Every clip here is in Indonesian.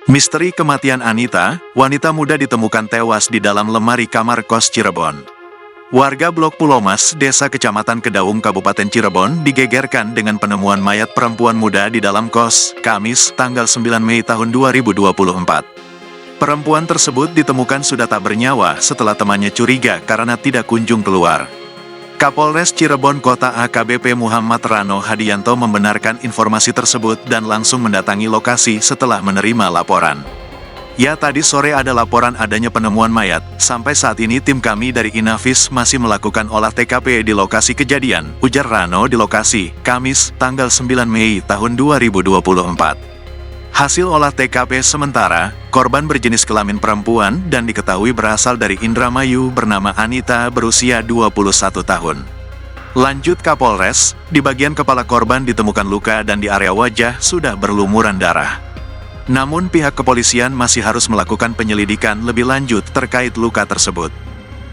Misteri kematian Anita, wanita muda ditemukan tewas di dalam lemari kamar kos Cirebon. Warga Blok Pulau Mas, Desa Kecamatan Kedaung, Kabupaten Cirebon, digegerkan dengan penemuan mayat perempuan muda di dalam kos, Kamis, tanggal 9 Mei tahun 2024. Perempuan tersebut ditemukan sudah tak bernyawa setelah temannya curiga karena tidak kunjung keluar. Kapolres Cirebon Kota AKBP Muhammad Rano Hadianto membenarkan informasi tersebut dan langsung mendatangi lokasi setelah menerima laporan. Ya, tadi sore ada laporan adanya penemuan mayat. Sampai saat ini tim kami dari Inavis masih melakukan olah TKP di lokasi kejadian, ujar Rano di lokasi, Kamis, tanggal 9 Mei tahun 2024. Hasil olah TKP sementara, korban berjenis kelamin perempuan dan diketahui berasal dari Indramayu bernama Anita berusia 21 tahun. Lanjut Kapolres, di bagian kepala korban ditemukan luka dan di area wajah sudah berlumuran darah. Namun pihak kepolisian masih harus melakukan penyelidikan lebih lanjut terkait luka tersebut.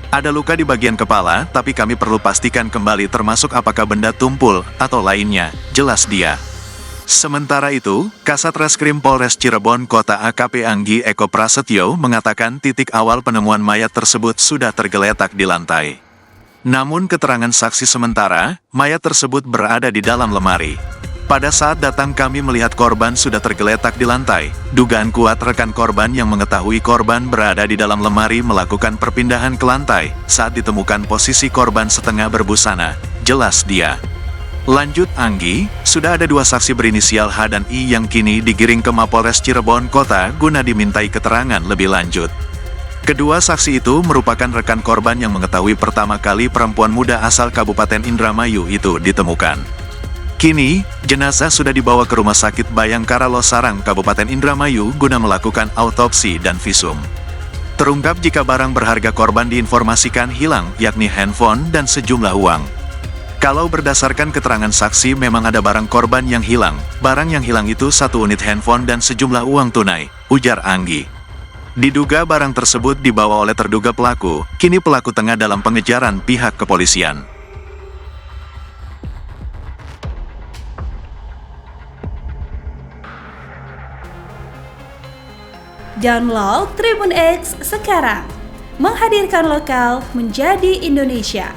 Ada luka di bagian kepala, tapi kami perlu pastikan kembali termasuk apakah benda tumpul atau lainnya, jelas dia. Sementara itu, Kasat Reskrim Polres Cirebon Kota AKP Anggi Eko Prasetyo mengatakan titik awal penemuan mayat tersebut sudah tergeletak di lantai. Namun keterangan saksi sementara, mayat tersebut berada di dalam lemari. Pada saat datang kami melihat korban sudah tergeletak di lantai. Dugaan kuat rekan korban yang mengetahui korban berada di dalam lemari melakukan perpindahan ke lantai saat ditemukan posisi korban setengah berbusana, jelas dia. Lanjut Anggi, sudah ada 2 saksi berinisial H dan I yang kini digiring ke Mapolres Cirebon Kota guna dimintai keterangan lebih lanjut. Kedua saksi itu merupakan rekan korban yang mengetahui pertama kali perempuan muda asal Kabupaten Indramayu itu ditemukan. Kini, jenazah sudah dibawa ke Rumah Sakit Bayangkara Losarang, Kabupaten Indramayu guna melakukan autopsi dan visum. Terungkap jika barang berharga korban diinformasikan hilang, yakni handphone dan sejumlah uang. Kalau berdasarkan keterangan saksi memang ada barang korban yang hilang. Barang yang hilang itu 1 unit handphone dan sejumlah uang tunai, ujar Anggi. Diduga barang tersebut dibawa oleh terduga pelaku, kini pelaku tengah dalam pengejaran pihak kepolisian. Download Tribun X sekarang, menghadirkan lokal menjadi Indonesia.